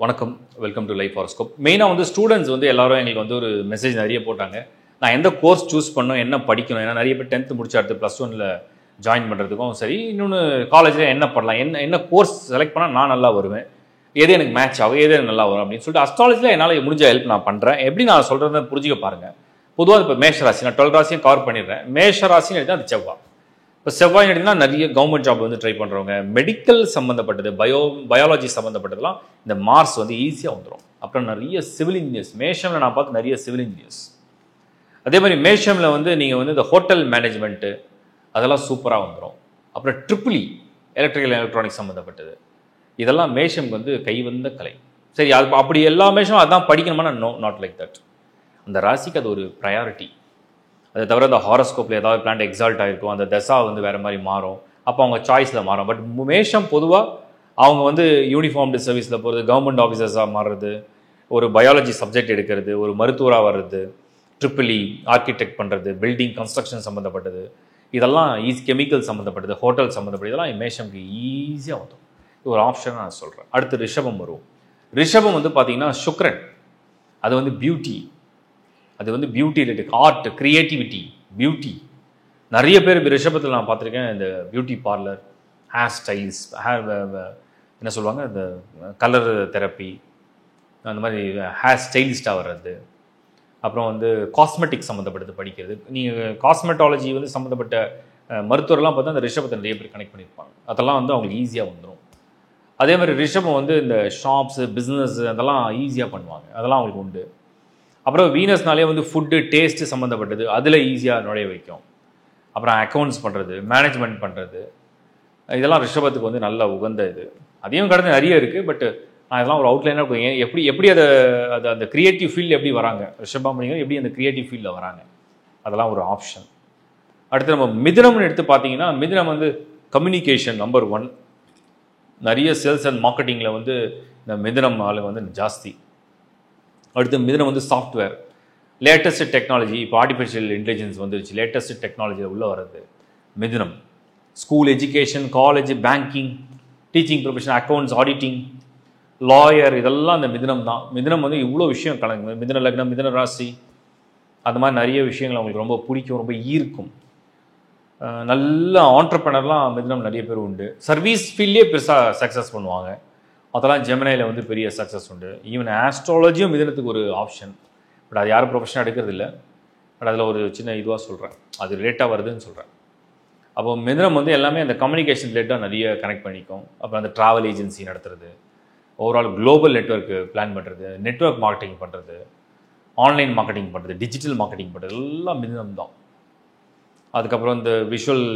வணக்கம், welcome to life horoscope. மெயினாக வந்து ஸ்டூடெண்ட்ஸ் வந்து எல்லாரும் எங்களுக்கு வந்து ஒரு மெசேஜ் நிறைய போட்டாங்க. நான் எந்த கோர்ஸ் சூஸ் பண்ணணும், என்ன படிக்கணும், ஏன்னா நிறைய பேர் 10th முடிச்சு அடுத்து +1ல் ஜாயின் பண்ணுறதுக்கும் சரி, இன்னொன்று காலேஜில் என்ன பண்ணலாம், என்ன கோர்ஸ் செலக்ட் பண்ணால் நான் நல்லா வருவேன், எது எனக்கு மேட்ச் ஆகும், எது எனக்கு நல்லா வரும் அப்படின்னு சொல்லிட்டு அஸ்ட்ராலஜியில் என்னால் முடிஞ்ச ஹெல்ப் நான் பண்ணுறேன். எப்படி நான் சொல்கிறத புரிஞ்சுக்க பாருங்கள். பொதுவாக இப்போ மேஷ ராசி, நான் 12 ராசியும் கவர் பண்ணிடுறேன். மேஷ ராசின்னு எடுத்தால் அது செவ்வாய். இப்போ செவ்வாய் எடுத்திங்கன்னா நிறைய கவர்மெண்ட் ஜாப் வந்து ட்ரை பண்ணுறவங்க, மெடிக்கல் சம்மந்தப்பட்டது, பயாலஜி சம்மந்தப்பட்டதெல்லாம் இந்த மார்ஸ் வந்து ஈஸியாக வந்துடும். அப்புறம் நிறைய சிவில் இன்ஜினியர்ஸ், மேஷமில் நான் பார்த்து நிறைய சிவில் இன்ஜினியர்ஸ். அதே மாதிரி மேஷமில் வந்து நீங்கள் வந்து இந்த ஹோட்டல் மேனேஜ்மெண்ட்டு அதெல்லாம் சூப்பராக வந்துடும். அப்புறம் ட்ரிபிள் எலக்ட்ரிக்கல் எலக்ட்ரானிக்ஸ் சம்மந்தப்பட்டது, இதெல்லாம் மேஷம் வந்து கைவந்த கலை. சரி, அது அப்படி எல்லா மேஷமும் அதான் படிக்கணுமானா நோ, நாட் லைக் தட். அந்த ராசிக்கு அது ஒரு ப்ரையாரிட்டி. அதை தவிர அந்த ஹாரோஸ்கோப்பில் ஏதாவது பிளான்ட் எக்ஸால்ட் ஆகிருக்கும், அந்த தசா வந்து வேறு மாதிரி மாறும், அப்போ அவங்க சாய்ஸில் மாறும். பட் மேஷம் பொதுவாக அவங்க வந்து யூனிஃபார்ம்டு சர்வீஸில் போகிறது, கவர்மெண்ட் ஆஃபீஸர்ஸாக மாறுறது, ஒரு பயாலஜி சப்ஜெக்ட் எடுக்கிறது, ஒரு மருத்துவராக வர்றது, ட்ரிபிள் ஆர்கிடெக்ட் பண்ணுறது, பில்டிங் கன்ஸ்ட்ரக்ஷன் சம்மந்தப்பட்டது, இதெல்லாம் கெமிக்கல் சம்மந்தப்பட்டது, ஹோட்டல் சம்மந்தப்பட்டது, இதெல்லாம் மேஷம்க்கு ஈஸியாக வந்துடும். இது ஒரு ஆப்ஷன் நான் சொல்கிறேன். அடுத்து ரிஷபம் வருவோம். ரிஷபம் வந்து பார்த்திங்கன்னா சுக்ரன், அது வந்து பியூட்டி, அது வந்து beauty related, art, creativity, beauty. நிறைய பேர் ரிஷபத்தில் நான் பார்த்துருக்கேன், இந்த பியூட்டி பார்லர், ஹேர் ஸ்டைல்ஸ், என்ன சொல்லுவாங்க, இந்த கலர் தெரப்பி, அந்த மாதிரி ஹேர் ஸ்டைலிஸ்டாக வர்றது, அப்புறம் வந்து காஸ்மெட்டிக் சம்மந்தப்பட்டது படிக்கிறது. நீங்கள் காஸ்மெட்டாலஜி வந்து சம்மந்தப்பட்ட மருத்துவரெல்லாம் பார்த்தா அந்த ரிஷபத்தை நிறைய பேர் கனெக்ட் பண்ணியிருப்பாங்க. அதெல்லாம் வந்து அவங்களுக்கு ஈஸியாக வந்துடும். அதே மாதிரி ரிஷபம் வந்து இந்த ஷாப்ஸு, பிஸ்னஸ் அதெல்லாம் ஈஸியாக பண்ணுவாங்க, அதெல்லாம் அவங்களுக்கு உண்டு. அப்புறம் வீனஸ்னாலே வந்து ஃபுட்டு, டேஸ்ட்டு சம்மந்தப்பட்டது, அதில் ஈஸியாக நுழைய வைக்கும். அப்புறம் அக்கௌண்ட்ஸ் பண்ணுறது, மேனேஜ்மெண்ட் பண்ணுறது, இதெல்லாம் ரிஷபத்துக்கு வந்து நல்ல உகந்த இது. அதையும் கடந்து நிறைய இருக்குது. பட் நான் இதெல்லாம் ஒரு அவுட்லைனாக இருக்கும். எப்படி அதை அந்த க்ரியேட்டிவ் ஃபீல்டு எப்படி வராங்க, ரிஷபம் அப்படிங்கிற எப்படி அந்த க்ரியேட்டிவ் ஃபீல்டில் வராங்க, அதெல்லாம் ஒரு ஆப்ஷன். அடுத்து நம்ம மிதுனம்னு எடுத்து பார்த்தீங்கன்னா, மிதுனம் வந்து கம்யூனிகேஷன் நம்பர் 1. நிறைய சேல்ஸ் அண்ட் மார்க்கெட்டிங்கில் வந்து இந்த மிதுனம் ஆளுங்க வந்து ஜாஸ்தி. அடுத்து மிதுனம் வந்து சாஃப்ட்வேர், லேட்டஸ்ட் டெக்னாலஜி, இப்போ ஆர்டிஃபிஷியல் இன்டெலிஜென்ஸ் வந்துருச்சு, லேட்டஸ்ட் டெக்னாலஜியில் உள்ளே வர்றது மிதுனம். School education, college, banking, teaching profession, accounts, auditing, lawyer, இதெல்லாம் அந்த மிதுனம் தான். மிதுனம் வந்து இவ்வளோ விஷயம் கலந்து, மிதுன லக்னம், மிதுன ராசி, அந்த மாதிரி நிறைய விஷயங்கள் அவங்களுக்கு ரொம்ப பிடிக்கும், ரொம்ப ஈர்க்கும். நல்ல ஆண்டர்ப்ரனர்லாம் மிதுனம் நிறைய பேர் உண்டு. சர்வீஸ் ஃபீல்ட்லேயே பெருசாக சக்ஸஸ் பண்ணுவாங்க, அதெல்லாம் ஜெமினியில் வந்து பெரிய சக்ஸஸ் உண்டு. ஈவன் ஆஸ்ட்ராலஜியும் மிதுனத்துக்கு ஒரு ஆப்ஷன். பட் அது யாரும் ப்ரொஃபஷனாக எடுக்கிறது இல்லை. பட் அதில் ஒரு சின்ன இதுவாக சொல்கிறேன், அது ரிலேட்டாக வருதுன்னு சொல்கிறேன். அப்போ மிதுனம் வந்து எல்லாமே அந்த கம்யூனிகேஷன் ரிலேட்டாக நிறைய கனெக்ட் பண்ணிக்கும். அப்புறம் அந்த ட்ராவல் ஏஜென்சி நடத்துறது, ஓவரால் குளோபல் நெட்வொர்க்கு பிளான் பண்ணுறது, நெட்வொர்க் மார்க்கெட்டிங் பண்ணுறது, ஆன்லைன் மார்க்கெட்டிங் பண்ணுறது, டிஜிட்டல் மார்க்கெட்டிங் பண்ணுறது, எல்லாம் மிதுனம் தான். அதுக்கப்புறம் இந்த விஷுவல்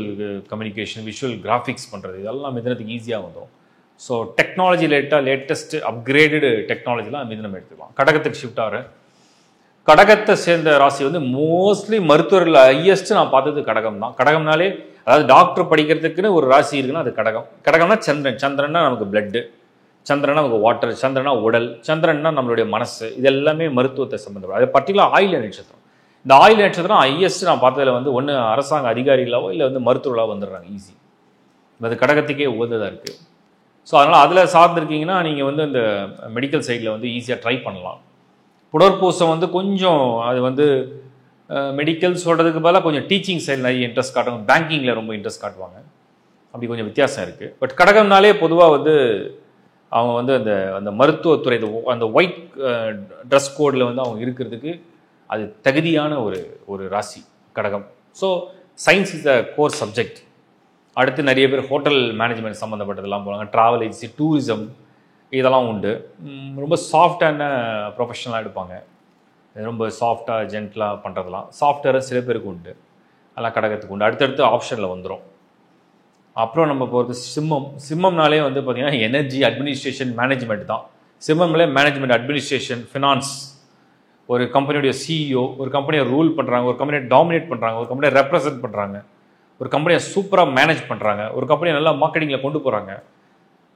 கம்யூனிகேஷன், விஷுவல் கிராஃபிக்ஸ் பண்ணுறது, இதெல்லாம் மிதுனத்துக்கு ஈஸியாக வந்துடும். ஸோ டெக்னாலஜி லேட்டஸ்ட்டு அப்கிரேடடு டெக்னாலஜிலாம் மிதுனம் எடுத்துக்கலாம். கடகத்துக்கு ஷிஃப்ட் ஆகிற கடகத்தை சேர்ந்த ராசி வந்து மோஸ்ட்லி மருத்துவர்கள் ஹையஸ்ட்டு நான் பார்த்தது கடகம் தான். கடகம்னாலே அதாவது டாக்டர் படிக்கிறதுக்குன்னு ஒரு ராசி இருக்குன்னா அது கடகம். கடகம்னா சந்திரன், சந்திரன்னா நமக்கு பிளட்டு, சந்திரனா நமக்கு வாட்டர், சந்திரனா உடல், சந்திரன்னா நம்மளுடைய மனசு, இது எல்லாமே மருத்துவத்தை சம்மந்தப்படும். அது பர்டிகுலர் ஆயில்ய நட்சத்திரம். இந்த ஆயில்ய நட்சத்திரம் ஹையஸ்ட்டு நான் பார்த்ததில் வந்து ஒன்று அரசாங்க அதிகாரிகளாவோ இல்லை வந்து மருத்துவர்களாக வந்துடுறாங்க ஈஸி. அது கடகத்துக்கே உகந்ததாக இருக்குது. ஸோ அதனால் அதில் சார்ந்திருக்கீங்கன்னா நீங்கள் வந்து அந்த மெடிக்கல் சைடில் வந்து ஈஸியாக ட்ரை பண்ணலாம். புனர்பூசம் வந்து கொஞ்சம் அது வந்து மெடிக்கல் சொல்கிறதுக்கு பதிலாக கொஞ்சம் டீச்சிங் சைடில் நிறைய இன்ட்ரெஸ்ட் காட்டுவாங்க, பேங்கிங்கில் ரொம்ப இன்ட்ரெஸ்ட் காட்டுவாங்க. அப்படி கொஞ்சம் வித்தியாசம் இருக்குது. பட் கடகம்னாலே பொதுவாக வந்து அவங்க வந்து அந்த அந்த மருத்துவத்துறை, அந்த ஒயிட் ட்ரெஸ் கோடில் வந்து அவங்க இருக்கிறதுக்கு அது தகுதியான ஒரு ராசி கடகம். So science is the core subject. அடுத்து நிறைய பேர் ஹோட்டல் மேனேஜ்மெண்ட் சம்மந்தப்பட்டதெல்லாம் போகிறாங்க, ட்ராவல் ஏஜென்சி, டூரிசம், இதெல்லாம் உண்டு. ரொம்ப சாஃப்டான ப்ரொஃபஷனலாக எடுப்பாங்க, ரொம்ப சாஃப்டாக ஜென்டலாக பண்ணுறதெல்லாம் சாஃப்ட்வேர் சில பேருக்கு உண்டு, அதெல்லாம் கடகத்துக்கு உண்டு. அடுத்தடுத்து ஆப்ஷனில் வந்துடும். அப்புறம் நம்ம போகிறது சிம்மம். சிம்மம்னாலே வந்து பார்த்திங்கன்னா எனர்ஜி, அட்மினிஸ்ட்ரேஷன், மேனேஜ்மெண்ட் தான். சிம்மம்லே மேனேஜ்மெண்ட், அட்மினிஸ்ட்ரேஷன், ஃபினான்ஸ், ஒரு கம்பெனியுடைய சிஇஓ, ஒரு கம்பெனியை ரூல் பண்ணுறாங்க, ஒரு கம்பெனியை டாமினேட் பண்ணுறாங்க, ஒரு கம்பெனியை ரெப்ரசன்ட் பண்ணுறாங்க, ஒரு கம்பெனியை சூப்பராக மேனேஜ் பண்ணுறாங்க, ஒரு கம்பெனியை நல்லா மார்க்கெட்டிங்கில் கொண்டு போகிறாங்க,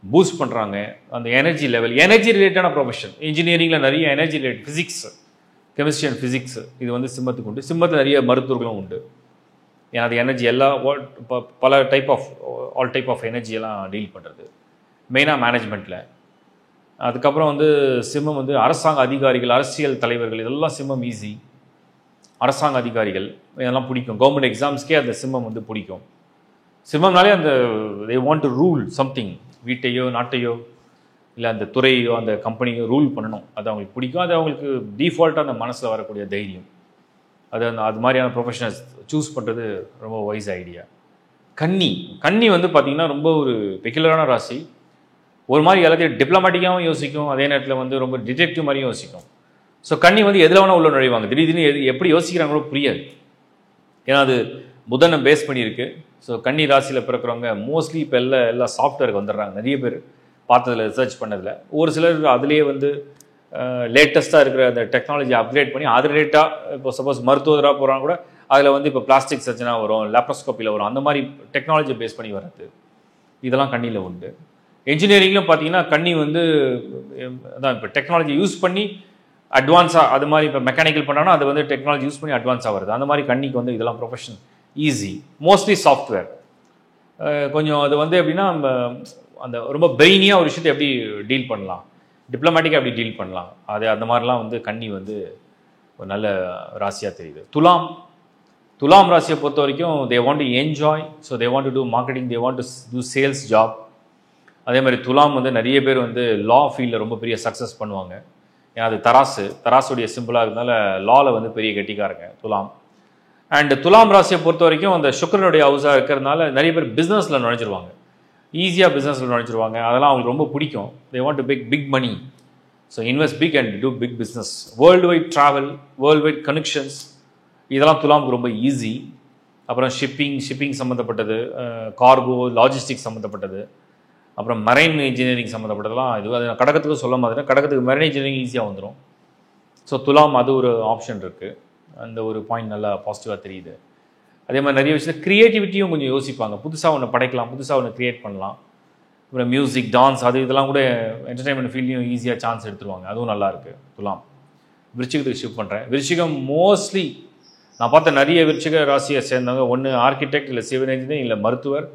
பூஸ்ட் பண்ணுறாங்க. அந்த எனர்ஜி லெவல், எனர்ஜி ரிலேட்டடான ப்ரொஃபஷன், இன்ஜினியரிங்கில் நிறைய energy related, physics, chemistry and physics, இது வந்து சிம்மத்துக்கு உண்டு. சிம்மத்தில் நிறைய மருத்துவர்களும் உண்டு. ஏன்னா அது எனர்ஜி எல்லா பல ஆல் டைப் ஆஃப் எனர்ஜியெல்லாம் டீல் பண்ணுறது. மெயினாக மேனேஜ்மெண்ட்டில் அதுக்கப்புறம் வந்து சிம்மம் வந்து அரசாங்க அதிகாரிகள், அரசியல் தலைவர்கள், இதெல்லாம் சிம்மம் ஈஸி. அரசாங்க அதிகாரிகள் இதெல்லாம் பிடிக்கும். கவர்மெண்ட் எக்ஸாம்ஸ்க்கே அந்த சிம்மம் வந்து பிடிக்கும். சிம்மம்னாலே அந்த they want to rule something, வீட்டையோ நாட்டையோ இல்லை அந்த துறையோ அந்த கம்பெனியோ ரூல் பண்ணணும். அது அவங்களுக்கு பிடிக்கும். அது அவங்களுக்கு டீஃபால்ட்டாக அந்த மனசில் வரக்கூடிய தைரியம். அது மாதிரியான ப்ரொஃபஷனல்ஸ் சூஸ் பண்ணுறது ரொம்ப வைஸ் ஐடியா. கன்னி வந்து பார்த்திங்கன்னா ரொம்ப ஒரு பெக்குலரான ராசி. ஒரு மாதிரி எல்லாத்தையும் டிப்ளமேட்டிக்காகவும் யோசிக்கும், அதே நேரத்தில் வந்து ரொம்ப டிடெக்டிவ் மாதிரியும் யோசிக்கும். ஸோ கன்னி வந்து எதில் வேணால் உள்ள நுழைவாங்க. திடீர்னு எப்படி யோசிக்கிறாங்களோ புரியாது. ஏன்னா அது புதனை பேஸ் பண்ணியிருக்கு. ஸோ கன்னி ராசியில் பிறக்கிறவங்க மோஸ்ட்லி இப்போ எல்லா சாஃப்ட்வேருக்கு வந்துடுறாங்க. நிறைய பேர் பார்த்ததில் ரிசர்ச் பண்ணதில் ஒரு சிலர் அதுலேயே வந்து லேட்டஸ்ட்டாக இருக்கிற அந்த டெக்னாலஜி அப்கிரேட் பண்ணி அது ரிலேட்டாக இப்போ சப்போஸ் மருத்துவராக போகிறாங்க கூட அதில் வந்து இப்போ பிளாஸ்டிக் சர்ஜனாக வரும், லேப்ரோஸ்கோப்பியில் வரும், அந்த மாதிரி டெக்னாலஜி பேஸ் பண்ணி வர்றது இதெல்லாம் கண்ணியில் உண்டு. என்ஜினியரிங்லும் பார்த்தீங்கன்னா கன்னி வந்து அதான் இப்போ டெக்னாலஜி யூஸ் பண்ணி அட்வான்ஸாக அது மாதிரி இப்போ மெக்கானிக்கல் பண்ணாங்கன்னா அது வந்து டெக்னாலஜி யூஸ் பண்ணி அட்வான்ஸாக வருது. அந்த மாதிரி கன்னிக்கு வந்து இதெல்லாம் ப்ரொஃபஷன் ஈஸி. மோஸ்ட்லி சாஃப்ட்வேர் கொஞ்சம் அது வந்து எப்படின்னா அந்த ரொம்ப பிரெயினியாக ஒரு விஷயத்தை எப்படி டீல் பண்ணலாம், டிப்ளமேட்டிக்காக எப்படி டீல் பண்ணலாம், அது அந்த மாதிரிலாம் வந்து கன்னி வந்து ஒரு நல்ல ராசியாக தெரியுது. துலாம் ராசியை பொறுத்த வரைக்கும் they want to enjoy. So they want to do marketing, they want to do sales job. அதே மாதிரி துலாம் வந்து நிறைய பேர் வந்து லா ஃபீல்டில் ரொம்ப பெரிய சக்ஸஸ் பண்ணுவாங்க. ஏன்னா அது தராசுடைய சிம்பிளாக இருந்தால லாவில் வந்து பெரிய கெட்டிக்காரங்க துலாம். அண்ட் துலாம் ராசியை பொறுத்த வரைக்கும் அந்த சுக்கிரனுடைய ஹவுஸாக இருக்கிறதுனால நிறைய பேர் பிஸ்னஸில் நுழைஞ்சிருவாங்க. ஈஸியாக பிஸ்னஸில் நுழைஞ்சிருவாங்க. அதெல்லாம் அவங்களுக்கு ரொம்ப பிடிக்கும். They want to big money. So invest big and do big business. Worldwide travel, worldwide connections, இதெல்லாம் துலாமுக்கு ரொம்ப ஈஸி. அப்புறம் ஷிப்பிங் சம்மந்தப்பட்டது, கார்கோ, லாஜிஸ்டிக்ஸ் சம்மந்தப்பட்டது, அப்புறம் மரைன் இன்ஜினியரிங் சம்மந்தப்பட்டதெல்லாம் இது அது கடகத்துக்கு சொல்ல மாதிரி கடகத்துக்கு மரைன் இன்ஜினியரிங் ஈஸியாக வந்துடும். ஸோ துலாம் அது ஒரு ஆப்ஷன் இருக்குது. அந்த ஒரு பாயிண்ட் நல்லா பாசிட்டிவாக தெரியுது. அதே மாதிரி நிறைய விஷயத்தில் க்ரியேட்டிவிட்டியும் கொஞ்சம் யோசிப்பாங்க. புதுசாக ஒன்று படைக்கலாம், புதுசாக ஒன்று க்ரியேட் பண்ணலாம். அப்புறம் மியூசிக், டான்ஸ், இதெல்லாம் கூட என்டர்டைன்மெண்ட் ஃபீல்டையும் ஈஸியாக சான்ஸ் எடுத்துருவாங்க. அதுவும் நல்லாயிருக்கு. துலாம். விருச்சிகத்துக்கு ஷிஃப்ட் பண்ணுறேன். விருச்சிகம் மோஸ்ட்லி நான் பார்த்த நிறைய விருச்சிக ராசியை சேர்ந்தவங்க ஒன்று ஆர்கிடெக்ட், இல்லை சிவில் இன்ஜினியர், இல்லை மருத்துவர்,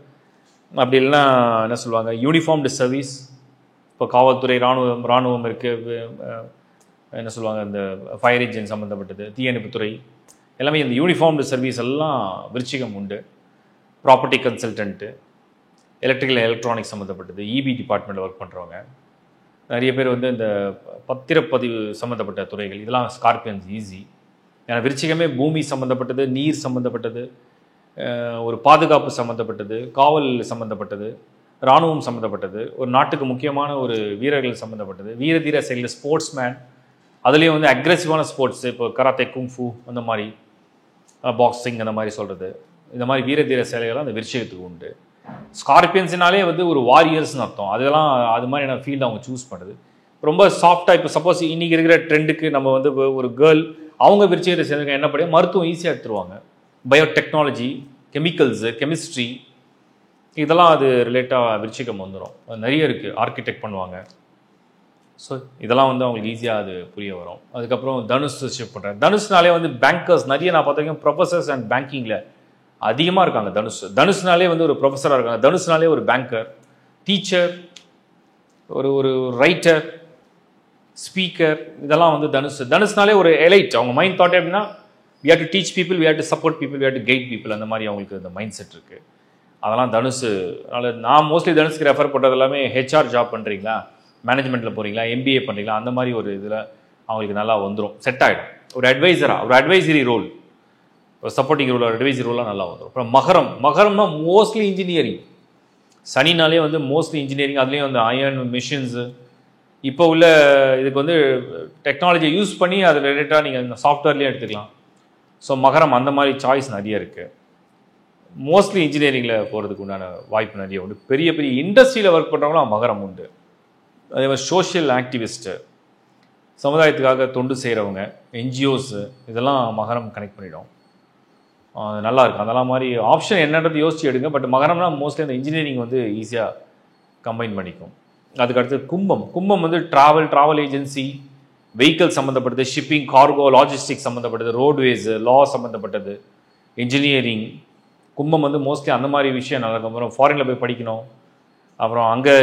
அப்படி இல்லைன்னா என்ன சொல்லுவாங்க யூனிஃபார்ம்டு சர்வீஸ். இப்போ காவல்துறை, இராணுவம் இருக்குது, என்ன சொல்லுவாங்க இந்த ஃபயர் இன்ஜின் சம்மந்தப்பட்டது, தீயணைப்புத்துறை, எல்லாமே இந்த யூனிஃபார்ம்டு சர்வீஸ் எல்லாம் விருச்சிகம் உண்டு. ப்ராப்பர்ட்டி கன்சல்டன்ட்டு, எலக்ட்ரானிக்ஸ் சம்மந்தப்பட்டது, இபி டிபார்ட்மெண்ட்டில் ஒர்க் பண்ணுறவங்க நிறைய பேர் வந்து இந்த பத்திரப்பதிவு சம்மந்தப்பட்ட துறைகள், இதெல்லாம் ஸ்கார்பியன்ஸ் ஈஸி. ஏன்னா விருச்சிகமே பூமி சம்மந்தப்பட்டது, நீர் சம்மந்தப்பட்டது, ஒரு பாதுகாப்பு சம்மந்தப்பட்டது, காவல் சம்மந்தப்பட்டது, இராணுவம் சம்மந்தப்பட்டது, ஒரு நாட்டுக்கு முக்கியமான ஒரு வீரர்கள் சம்மந்தப்பட்டது, வீரதீர செயல், ஸ்போர்ட்ஸ்மேன், அதுலேயும் வந்து அக்ரெசிவான ஸ்போர்ட்ஸு, இப்போ கராத்தே, குங்ஃபு, அந்த மாதிரி பாக்ஸிங், அந்த மாதிரி சொல்கிறது, இந்த மாதிரி வீரதீர செயல்கள்லாம் அந்த விருச்சிகத்துக்கு உண்டு. ஸ்கார்பியன்ஸ்னாலே வந்து ஒரு வாரியர்ஸ்னு அர்த்தம். அதெல்லாம் அது மாதிரியான ஃபீல்டு அவங்க சூஸ் பண்ணுறது ரொம்ப சாஃப்டாக. இப்போ சப்போஸ் இன்றைக்கி இருக்கிற ட்ரெண்டுக்கு நம்ம வந்து ஒரு கேர்ள் அவங்க விருச்சிகத்தை சேர்ந்து என்ன பண்ணி மருத்துவம் ஈஸியாக எடுத்துருவாங்க. பயோடெக்னாலஜி, கெமிக்கல்ஸு, கெமிஸ்ட்ரி, இதெல்லாம் அது ரிலேட்டாக விருச்சிகம் வந்துடும். அது நிறைய இருக்குது. ஆர்கிடெக்ட் பண்ணுவாங்க. ஸோ இதெல்லாம் வந்து அவங்களுக்கு ஈஸியாக அது புரிய வரும். அதுக்கப்புறம் தனுஷ் ஷிஃப்ட் பண்ணுறேன். தனுஷ்னாலே வந்து பேங்கர்ஸ் நிறைய நான் பார்த்துருக்கேன். ப்ரொஃபஸர்ஸ் அண்ட் பேங்கிங்கில் அதிகமாக இருக்காங்க. தனுஷ்னாலே வந்து ஒரு ப்ரொஃபஸராக இருக்காங்க. தனுஷ்னாலே ஒரு பேங்கர், டீச்சர், ஒரு ரைட்டர், ஸ்பீக்கர், இதெல்லாம் வந்து தனுஷ்னாலே ஒரு எலைட். அவங்க மைண்ட் தாட் எப்படின்னா we have to teach people, we have to support people, we have to guide people. அந்த மாதிரி அவங்களுக்கு இந்த மைண்ட் செட் இருக்குது. அதெல்லாம் தனுஷ். அதனால் நான் மோஸ்ட்லி தனுஷ்க்கு ரெஃபர் பண்ணுறது எல்லாமே ஹெச்ஆர் ஜாப் பண்ணுறீங்களா, மேனேஜ்மெண்ட்டில் போகிறீங்களா, எம்பிஏ பண்ணுறீங்களா, அந்த மாதிரி ஒரு இதில் அவங்களுக்கு நல்லா வந்துடும், செட் ஆகிடும். ஒரு அட்வைசராக, ஒரு அட்வைசரி ரோல், ஒரு சப்போர்ட்டிங் ரோல், ஒரு அட்வைசரி ரோலாக நல்லா வந்துடும். அப்புறம் மகரம்னா மோஸ்ட்லி இன்ஜினியரிங். சனினாலே வந்து மோஸ்ட்லி இன்ஜினியரிங். அதுலேயும் வந்து அயர்ன் மிஷின்ஸு, இப்போ உள்ள இதுக்கு வந்து டெக்னாலஜியை யூஸ் பண்ணி அது ரிலேட்டாக நீங்கள் இந்த சாஃப்ட்வேர்லேயே எடுத்துக்கலாம். ஸோ மகரம் அந்த மாதிரி சாய்ஸ் நிறைய இருக்குது. மோஸ்ட்லி இன்ஜினியரிங்கில் போகிறதுக்கு உண்டான வாய்ப்பு நிறைய உண்டு. பெரிய பெரிய இண்டஸ்ட்ரியில் ஒர்க் பண்ணுறவங்களும் மகரம் உண்டு. அதே மாதிரி சோஷியல் ஆக்டிவிஸ்ட்டு, சமுதாயத்துக்காக தொண்டு செய்கிறவங்க, என்ஜிஓஸு, இதெல்லாம் மகரம் கனெக்ட் பண்ணிடும். நல்லாயிருக்கு. அதெல்லாம் மாதிரி ஆப்ஷன் என்னன்றது யோசிச்சு எடுங்க. பட் மகரம்னா மோஸ்ட்லி அந்த இன்ஜினியரிங் வந்து ஈஸியாக கம்பைன் பண்ணிக்கும். அதுக்கடுத்து கும்பம் வந்து ட்ராவல் ஏஜென்சி, வெஹிக்கிள் சம்மந்தப்பட்டது, ஷிப்பிங், கார்கோ, லாஜிஸ்டிக்ஸ் சம்மந்தப்பட்டது, ரோட்வேஸு, லா சம்மந்தப்பட்டது, இன்ஜினியரிங். கும்பம் வந்து மோஸ்ட்லி அந்த மாதிரி விஷயம் நல்லா இருக்கும். அப்புறம் ஃபாரினில் போய் படிக்கணும், அப்புறம் அங்கே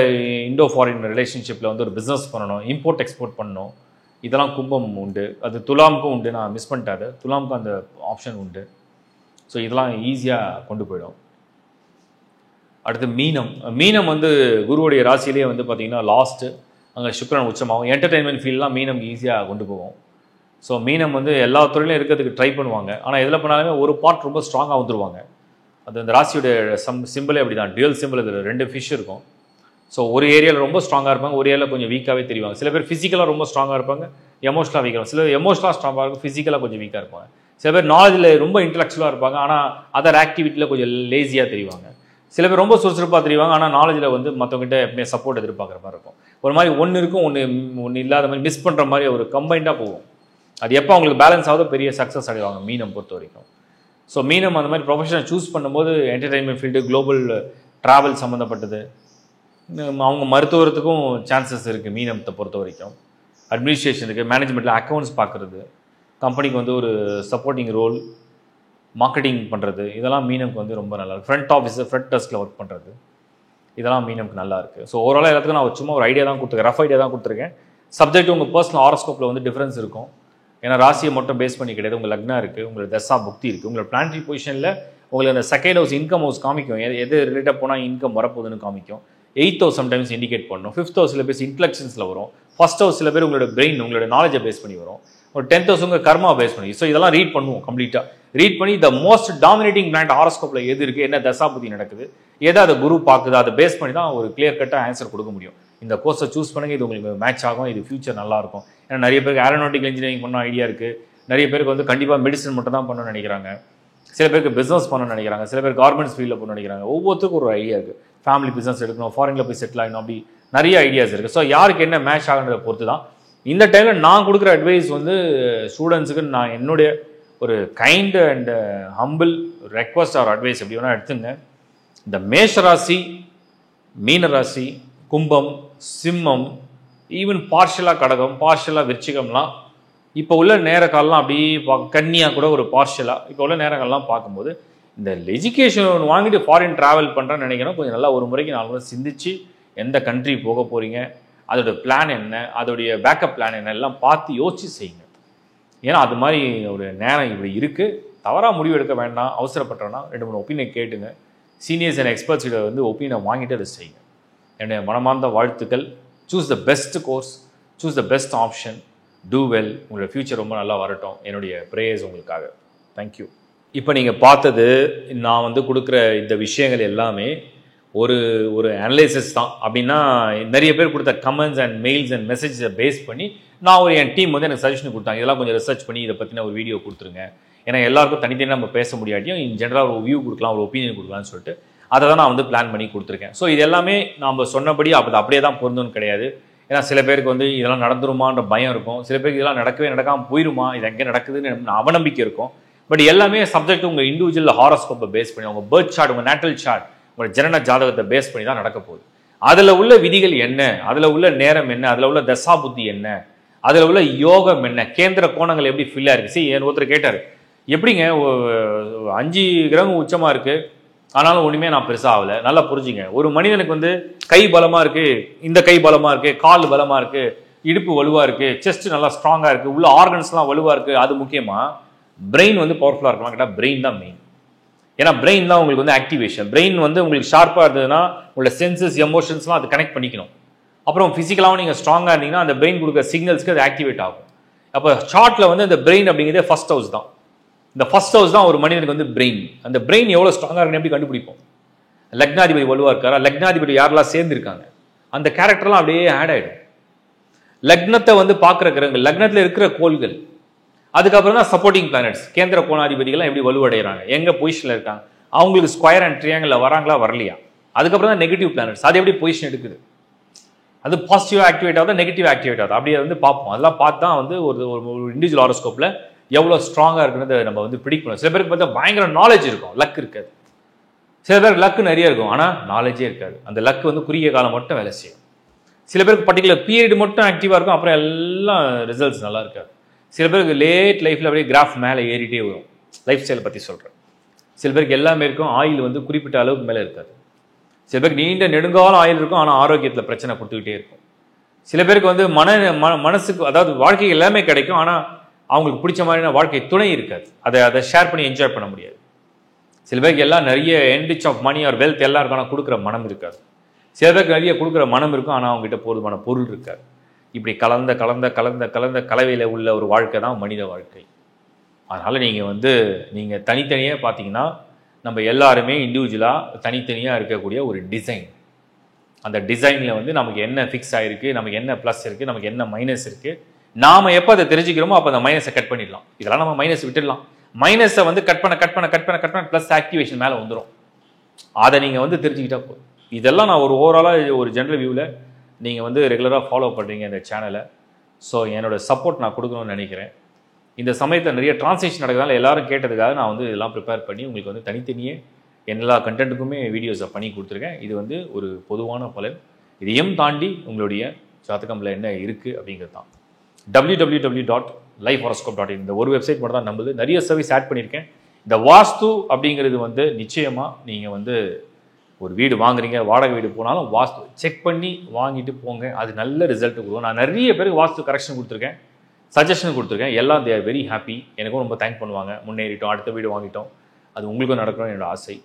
இண்டோ ஃபாரின் ரிலேஷன்ஷிப்பில் வந்து ஒரு பிஸ்னஸ் பண்ணணும், இம்போர்ட் எக்ஸ்போர்ட் பண்ணணும். இதெல்லாம் கும்பம் உண்டு. அது துலாமுக்கும் உண்டு. நான் மிஸ் பண்ணிட்டாது. துலாமுக்கும் அந்த ஆப்ஷன் உண்டு. ஸோ இதெல்லாம் ஈஸியாக கொண்டு போயிடும். அடுத்து மீனம் வந்து குருவுடைய ராசியிலே வந்து பார்த்திங்கன்னா லாஸ்ட்டு அங்கே சுக்கிரன் உச்சமாகும். என்டர்டெயின்மெண்ட் ஃபீல்டெலாம் மீனம் ஈஸியாக கொண்டு போகும். ஸோ மீனம் வந்து எல்லா துறையிலும் இருக்கிறதுக்கு ட்ரை பண்ணுவாங்க. ஆனால் எதில் பண்ணாலுமே ஒரு பார்ட் ரொம்ப ஸ்ட்ராங்காக வந்துடுவாங்க. அது அந்த ராசியோடைய சிம்பிளே அப்படி தான். Dual simple. இதில் 2 ஃபிஷ் இருக்கும். ஸோ ஒரு ஏரியாவில் ரொம்ப ஸ்ட்ராங்காக இருப்பாங்க, ஒரு ஏரியாவில் கொஞ்சம் வீக்காகவே தெரிவாங்க. சில பேர் ஃபிசிக்கலாக ரொம்ப ஸ்ட்ராங்காக இருப்பாங்க, எமோஷனலாக வீக்காக. சில எமோஷனலாக ஸ்ட்ராங்காக இருக்கும், ஃபிசிக்கலாக கொஞ்சம் வீக்காக இருப்பாங்க. சில பேர் நாலேஜில் ரொம்ப இன்டலெக்சுவலாக இருப்பாங்க, ஆனால் அதர் ஆக்டிவிட்டியில் கொஞ்சம் லேசியாக தெரிவாங்க. சில பேர் ரொம்ப சுறுசுறுப்பாக தெரிவாங்க, ஆனால் நாலேஜில் வந்து மற்றவங்ககிட்ட எப்பவுமே சப்போர்ட் எதிர்பார்க்குற மாதிரி இருக்கும். ஒரு மாதிரி ஒன்று இருக்கும், ஒன்று இல்லாத மாதிரி மிஸ் பண்ணுற மாதிரி ஒரு கம்பைண்டாக போகும். அது எப்போ அவங்களுக்கு பேலன்ஸ் ஆகுதோ பெரிய சக்ஸஸ் அடைவாங்க மீனம் பொறுத்த வரைக்கும். ஸோ மீனம் அந்த மாதிரி ப்ரொஃபஷனை சூஸ் பண்ணும்போது என்டர்டெயின்மெண்ட் ஃபீல்டு, குளோபல் ட்ராவல் சம்மந்தப்பட்டது, அவங்க மருத்துவத்துக்கும் சான்சஸ் இருக்குது மீனத்தை பொறுத்த வரைக்கும். அட்மினிஸ்ட்ரேஷன் இருக்குது, மேனேஜ்மெண்ட்டில் அக்கௌண்ட்ஸ் பார்க்குறது, கம்பெனிக்கு வந்து ஒரு சப்போர்ட்டிங் ரோல், மார்க்கெட்டிங் பண்ணுறது, இதெல்லாம் மீனம்க்கு வந்து ரொம்ப நல்லா இருக்குது. ஃப்ரண்ட் ஆஃபீஸு, ஃப்ரண்ட் டெஸ்கில் ஒர்க் பண்ணுறது, இதெல்லாம் மீனம்க்கு நல்லா இருக்குது. ஸோ ஓவராலாக எல்லாத்துக்கும் நான் சும்மா ஒரு ஐடியா தான் கொடுத்துருக்கேன், ரஃப் ஐடியா தான் கொடுத்துருக்கேன். சப்ஜெக்ட் உங்கள் பர்சனல் ஹாரோஸ்கோப்பில் வந்து டிஃப்ரென்ஸ் இருக்கும். ஏன்னா ராசியை மட்டும் பேஸ் பண்ணி கிடையாது. உங்கள் லக்னா இருக்குது, உங்களோட தசா புக்தி இருக்குது, உங்களோட பிளானட்டரி பொசிஷனில் உங்களுக்கு அந்த செகண்ட் ஹவுஸ் இன்கம் ஹவுஸ் காமிக்கும். எது ரிலேட்டாக போனால் இன்கம் வரப்போகுதுன்னு காமிக்கும். 8th ஹவுஸ் சம்டைம்ஸ் இண்டிகேட் பண்ணணும். 5th ஹவுஸ் சில பேர் இன்டெலெக்ஷன்ஸில் வரும். ஃபர்ஸ்ட் ஹவுஸ் சில பேர் உங்களோட பிரெயின், உங்களோட நாலேஜை பேஸ் பண்ணி வரும். ஒரு 10th ஹவுஸ் உங்கள் கர்மா பேஸ் பண்ணி. ஸோ இதெல்லாம் ரீட் பண்ணுவோம் கம்ப்ளீட்டாக. ரீட் பண்ணி த மோஸ்ட் டாமினேட்டிங் பிளானட் ஹாரோஸ்கோப்பில் எது இருக்குது, என்ன தசாபுத்தி நடக்குது, எதை அதை குரு பார்க்குது, அதை பேஸ் பண்ணி தான் ஒரு கிளியர் கட்டாக ஆன்சர் கொடுக்க முடியும். இந்த கோர்ஸை சூஸ் பண்ணுங்கள், இது உங்களுக்கு மேட்ச் ஆகும், இது ஃபியூச்சர் நல்லாயிருக்கும். ஏன்னா நிறைய பேருக்கு ஏரோநாட்டிக்கல் இன்ஜினியரிங் பண்ண ஐடியா இருக்குது, நிறைய பேருக்கு வந்து கண்டிப்பாக மெடிசன் மட்டும் தான் பண்ணணும்னு நினைக்கிறாங்க, சில பேருக்கு பிஸ்னஸ் பண்ணணும்னு நினைக்கிறாங்க, சில பேர் கார்மெண்ட்ஸ் ஃபீல்டில் பண்ணணும்னு நினைக்கிறாங்க. ஒவ்வொருத்தருக்கும் ஒரு ஐடியா இருக்குது. ஃபேமிலி பிஸ்னஸ் எடுக்கணும், ஃபாரினில் போய் செட்டில் ஆகணும், அப்படி நிறைய ஐடியாஸ் இருக்குது. ஸோ யாருக்கு என்ன மேட்ச் ஆகுன்றதை பொறுத்து தான். இந்த டைமில் நான் கொடுக்குற அட்வைஸ் வந்து ஸ்டூடெண்ட்ஸுக்கு நான் என்னுடைய ஒரு kind and humble request or advice எப்படி வேணால் எடுத்துங்க. இந்த மேஷராசி, மீனராசி, கும்பம், சிம்மம், ஈவன் பார்ஷலாக கடகம், பார்ஷலாக விருச்சிகம்லாம் இப்போ உள்ள நேர காலம்லாம் அப்படியே கன்னியாக கூட ஒரு பார்ஷலாக இப்போ உள்ள நேரங்கள்லாம் பார்க்கும்போது இந்த எஜுகேஷன் வாங்கிட்டு ஃபாரின் ட்ராவல் பண்ணுறேன்னு நினைக்கிறோம். கொஞ்சம் நல்லா ஒரு முறைக்கு 4 முறை சிந்திச்சு எந்த கண்ட்ரி போக போகிறீங்க, அதோட பிளான் என்ன, அதோடைய பேக்கப் பிளான் என்ன எல்லாம் பார்த்து யோசிச்சு செய்யுங்க. ஏன்னா அது மாதிரி ஒரு நேரம் இப்படி இருக்குது. தவறாக முடிவு எடுக்க வேண்டாம், அவசரப்பட்டோன்னா 2-3 ஒப்பீனியன் கேட்டுங்க. சீனியர்ஸ் அண்ட் எக்ஸ்பர்ட்ஸிட வந்து ஒப்பீனியன் வாங்கிட்டு அதை செய்யுங்க. என்னுடைய மனமார்ந்த வாழ்த்துக்கள். Choose the best course, choose the best option, do well. உங்களோட ஃப்யூச்சர் ரொம்ப நல்லா வரட்டும். என்னுடைய ப்ரேயர்ஸ் உங்களுக்காக. தேங்க்யூ. இப்போ நீங்கள் பார்த்தது நான் வந்து கொடுக்குற இந்த விஷயங்கள் எல்லாமே ஒரு ஒரு அனலைசிஸ் தான். அப்படின்னா நிறைய பேர் கொடுத்த கமெண்ட்ஸ் அண்ட் மெயில்ஸ் அண்ட் மெசேஜஸை பேஸ் பண்ணி நான் என் டீம் வந்து எனக்கு சஜஷன் கொடுத்தாங்க. இதெல்லாம் கொஞ்சம் ரிசர்ச் பண்ணி இதை பற்றின ஒரு வீடியோ கொடுத்துருங்க. ஏன்னா எல்லாருக்கும் தனித்தனியாக நம்ம பேச முடியாட்டியும் இன் ஜென்ரலாக ஒரு வியூ கொடுக்கலாம், ஒரு ஒப்பீனியன் கொடுக்கலாம்னு சொல்லிட்டு அதை தான் நான் வந்து பிளான் பண்ணி கொடுத்துருக்கேன். ஸோ இது எல்லாமே நம்ம சொன்னபடி அப்போ அப்படியே தான் பொருந்தும்னு கிடையாது. ஏன்னா சில பேருக்கு வந்து இதெல்லாம் நடந்துருமான்ற பயம் இருக்கும், சில பேருக்கு இதெல்லாம் நடக்காமல் போயிருமா, இது எங்கே நடக்குதுன்னு அவநம்பிக்கை இருக்கும். பட் எல்லாமே சப்ஜெக்ட் உங்கள் இண்டிவிஜுவல் ஹாரோஸ்கோப்பை பேஸ் பண்ணி, உங்கள் பர்த் சார்ட், உங்கள் நேட்டல் சார்ட், உங்கள் ஜனன ஜாதகத்தை பேஸ் பண்ணி தான் நடக்க போகுது. அதில் உள்ள விதிகள் என்ன, அதில் உள்ள நேரம் என்ன, அதில் உள்ள தசா புத்தி என்ன, அதில் உள்ள யோகம் என்ன, கேந்திர கோணங்கள் எப்படி ஃபில்லாக இருக்குது. சரி, ஒருத்தர் கேட்டார், எப்படிங்க 5 கிரகம் உச்சமாக இருக்குது ஆனாலும் ஒன்றுமே நான் பெருசாக ஆகலை. நல்லா புரிஞ்சுங்க. ஒரு மனிதனுக்கு வந்து கை பலமாக இருக்குது, இந்த கை பலமாக இருக்குது, கால் பலமாக இருக்குது, இடுப்பு வலுவாக இருக்குது, செஸ்ட் நல்லா ஸ்ட்ராங்காக இருக்குது, உள்ள ஆர்கன்ஸ்லாம் வலுவாக இருக்குது, அது முக்கியமாக பிரெயின் வந்து பவர்ஃபுல்லாக இருக்கலாம் கேட்டால் பிரெயின் தான் மெயின். ஏன்னா பிரெயின் தான் உங்களுக்கு வந்து ஆக்டிவேஷன். பிரெயின் வந்து உங்களுக்கு ஷார்ப்பாக இருந்ததுன்னா உங்களோட சென்சஸ், எமோஷன்ஸ்லாம் அது கனெக்ட் பண்ணிக்கணும். அப்புறம் ஃபிசிக்கலாகவும் நீங்கள் ஸ்ட்ராங்காக இருந்தீங்கன்னா அந்த பிரெயின் கொடுக்குற சிக்னல்ஸ்க்கு அது ஆக்டிவேட் ஆகும். அப்போ சார்ட்டில் வந்து இந்த பிரெயின் அப்படிங்கிறதே ஃபர்ஸ்ட் ஹவுஸ் தான். இந்த ஃபர்ஸ்ட் ஹவுஸ் தான் ஒரு மனிதனுக்கு வந்து பிரெயின். அந்த பிரெயின் எவ்வளோ ஸ்ட்ராங்காக இருக்குன்னு எப்படி கண்டுபிடிப்போம்? லக்னாதிபதி வலுவாக இருக்காரா, லக்னாதிபதி யாரெல்லாம் சேர்ந்துருக்காங்க, அந்த கேரக்டர்லாம் அப்படியே ஆட் ஆகிடும். லக்னத்தை வந்து பார்க்குற கிரகங்கள், லக்னத்தில் இருக்கிற கோள்கள், அதுக்கப்புறம் தான் சப்போர்ட்டிங் பிளானட்ஸ், கேந்திர கோணாதிபதிகள்லாம் எப்படி வலுவடைகிறாங்க, எங்கே பொசிஷனில் இருக்காங்க, அவங்களுக்கு ஸ்கொயர் அண்ட் ட்ரியாங்கிளில் வராங்களா வரலையா, அதுக்கப்புறம் தான் நெகட்டிவ் பிளானட்ஸ் அது எப்படி பொசிஷன் எடுக்குது, அது பாசிட்டிவாக ஆக்டிவேட் ஆகுது, நெகட்டிவ் ஆக்டிவேட் ஆகுது, அப்படியே வந்து பார்ப்போம். அதெல்லாம் பார்த்து தான் வந்து ஒரு இண்டிவிஜுவல் ஹாரோஸ்கோப்பில் எவ்வளோ ஸ்ட்ராங்காக இருக்குன்னு நம்ம வந்து ப்ரிடிக்ட் பண்ணுவோம். சில பேருக்கு பார்த்தா பயங்கர நாலேஜ் இருக்கும், லக் இருக்காது. சில பேருக்கு லக்கு நிறைய இருக்கும், ஆனால் நாலேஜே இருக்காது. அந்த லக் வந்து குறுகிய காலம் மட்டும் வேலை செய்யும். சில பேருக்கு பர்டிகுலர் பீரியட் மட்டும் ஆக்டிவாக இருக்கும், அப்புறம் எல்லாம் ரிசல்ட்ஸ் நல்லா இருக்காது. சில பேருக்கு லேட் லைஃப்பில் அப்படியே கிராஃப் மேலே ஏறிட்டே வரும். லைஃப் ஸ்டைலை பற்றி சொல்கிறேன். சில பேருக்கு எல்லாமே இருக்கும், ஆயில் வந்து குறிப்பிட்ட அளவுக்கு மேலே இருக்காது. சில பேருக்கு நீண்ட நெடுங்காலம் ஆயுள் இருக்கும், ஆனால் ஆரோக்கியத்தில் பிரச்சனை கொடுத்துக்கிட்டே இருக்கும். சில பேருக்கு வந்து மனசுக்கு அதாவது வாழ்க்கை எல்லாமே கிடைக்கும், ஆனால் அவங்களுக்கு பிடிச்ச மாதிரியான வாழ்க்கை துணை இருக்காது. அதை ஷேர் பண்ணி என்ஜாய் பண்ண முடியாது. சில பேருக்கு எல்லாம் நிறைய enrich of money or wealth எல்லாம் இருக்கும், ஆனால் கொடுக்குற மனம் இருக்காது. சில பேருக்கு நிறைய கொடுக்குற மனம் இருக்கும், ஆனால் அவங்ககிட்ட போதுமான பொருள் இருக்காது. இப்படி கலந்த கலந்த கலந்த கலந்த கலவையில் உள்ள ஒரு வாழ்க்கை தான் மனித வாழ்க்கை. அதனால் நீங்கள் தனித்தனியாக பார்த்தீங்கன்னா நம்ம எல்லாருமே இண்டிவிஜுவலாக தனித்தனியாக இருக்கக்கூடிய ஒரு டிசைன். அந்த டிசைனில் நமக்கு என்ன ஃபிக்ஸ் ஆகிருக்கு, நமக்கு என்ன ப்ளஸ் இருக்குது, நமக்கு என்ன மைனஸ் இருக்குது. நாம் எப்போ அதை தெரிஞ்சுக்கிறோமோ அப்போ அந்த மைனஸை கட் பண்ணிடலாம். இதெல்லாம் நம்ம மைனஸ் விட்டுடலாம். மைனஸை கட் பண்ண ப்ளஸ் ஆக்டிவேஷன் மேலே வந்துடும். அதை நீங்கள் தெரிஞ்சுக்கிட்டா போதும். இதெல்லாம் நான் ஒரு ஓவராலாக ஒரு ஜென்ரல் வியூவில் நீங்கள் ரெகுலராக ஃபாலோ பண்ணுறீங்க இந்த சேனலை. ஸோ என்னோடய சப்போர்ட் நான் கொடுக்கணும்னு நினைக்கிறேன். இந்த சமயத்தில் நிறைய டிரான்ஸ்லேஷன் நடக்கிறதால எல்லாரும் கேட்டதுக்காக நான் இதெல்லாம் ப்ரிப்பேர் பண்ணி உங்களுக்கு தனித்தனியே எல்லா கண்டென்ட்டுக்குமே வீடியோஸை பண்ணி கொடுத்துருக்கேன். இது ஒரு பொதுவான பலன். இதையும் தாண்டி உங்களுடைய ஜாதகம்ல என்ன இருக்குது அப்படிங்கிறது தான். www.lifehoroscope.in இந்த ஒரு வெப்சைட் மட்டும் தான் நம்புது. நிறைய சர்வீஸ் ஆட் பண்ணியிருக்கேன். இந்த வாஸ்து அப்படிங்கிறது நிச்சயமாக நீங்கள் ஒரு வீடு வாங்குறீங்க, வாடகை வீடு போனாலும் வாஸ்து செக் பண்ணி வாங்கிட்டு போங்க. அது நல்ல ரிசல்ட் கொடுக்கும். நான் நிறைய பேருக்கு வாஸ்து கரெக்ஷன் கொடுத்துருக்கேன், சஜஷன் கொடுத்துருக்கேன். எல்லாம் தே ஆர் வெரி ஹாப்பி. எனக்கும் ரொம்ப தேங்க் பண்ணுவாங்க. முன்னேறிட்டோம், அடுத்த வீடு வாங்கிட்டோம், அது உங்களுக்கும் நடக்கணும்னு என்னோட ஆசை.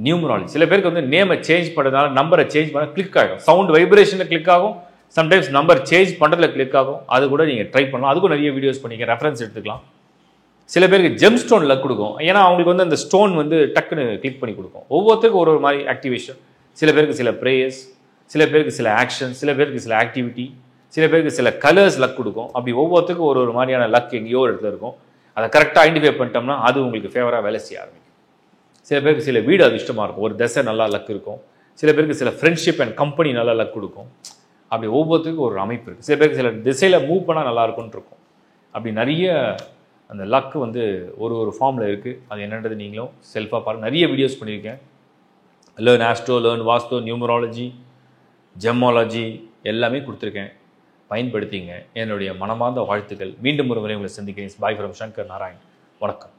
நியூமராலஜி சில பேருக்கு நேமை சேஞ்ச் பண்ணுறதுனால நம்பரை சேஞ்ச் பண்ண கிளிக் ஆகும். சவுண்ட் வைப்ரேஷனில் கிளிக் ஆகும், சம்டைம்ஸ் நம்பர் சேஞ்ச் பண்ணுறதுல கிளிக் ஆகும். அது கூட நீங்கள் ட்ரை பண்ணலாம். அதுக்கும் நிறைய வீடியோஸ் பண்ணிக்க, ரெஃபரன்ஸ் எடுத்துக்கலாம். சில பேருக்கு ஜெம் ஸ்டோன் லக் கொடுக்கும். ஏன்னா அவங்களுக்கு அந்த ஸ்டோன் டக்குன்னு கிளிக் பண்ணி கொடுக்கும். ஒவ்வொருத்தருக்கும் ஒரு மாதிரி ஆக்டிவேஷன். சில பேருக்கு சில ப்ரேயர்ஸ், சில பேருக்கு சில ஆக்ஷன், சில பேருக்கு சில ஆக்டிவிட்டி, சில பேருக்கு சில கலர்ஸ் லக் கொடுக்கும். அப்படி ஒவ்வொருத்தருக்கும் ஒரு மாதிரியான லக் எங்கேயோ ஒரு இடத்துல இருக்கும். அதை கரெக்டாக ஐடென்டிஃபை பண்ணிட்டோம்னா அது உங்களுக்கு ஃபேவராக வேலை செய்ய ஆரம்பிக்கும். சில பேருக்கு சில வீடு அதிர்ஷ்டமாக இருக்கும், ஒரு திசை நல்லா லக் இருக்கும். சில பேருக்கு சில ஃப்ரெண்ட்ஷிப் அண்ட் கம்பெனி நல்லா லக் கொடுக்கும். அப்படி ஒவ்வொருத்தருக்கும் ஒரு அமைப்பு இருக்குது. சில பேருக்கு சில திசையில் மூவ் பண்ணால் நல்லா இருக்கும்னு இருக்கும். அப்படி நிறைய அந்த லக்கு ஒரு ஃபார்மில் இருக்குது. அது என்னன்றது நீங்களும் செல்ஃபாக பாருங்கள். நிறைய வீடியோஸ் பண்ணியிருக்கேன். லேர்ன் ஆஸ்ட்ரோ, லேர்ன் வாஸ்து, நியூமராலஜி, ஜெமாலஜி எல்லாமே கொடுத்துருக்கேன். பயன்படுத்திங்க. என்னுடைய மனமார்ந்த வாழ்த்துக்கள். மீண்டும் ஒரு முறை உங்களை சந்திக்கிறேன். Bye from Shankar Narayan. வணக்கம்.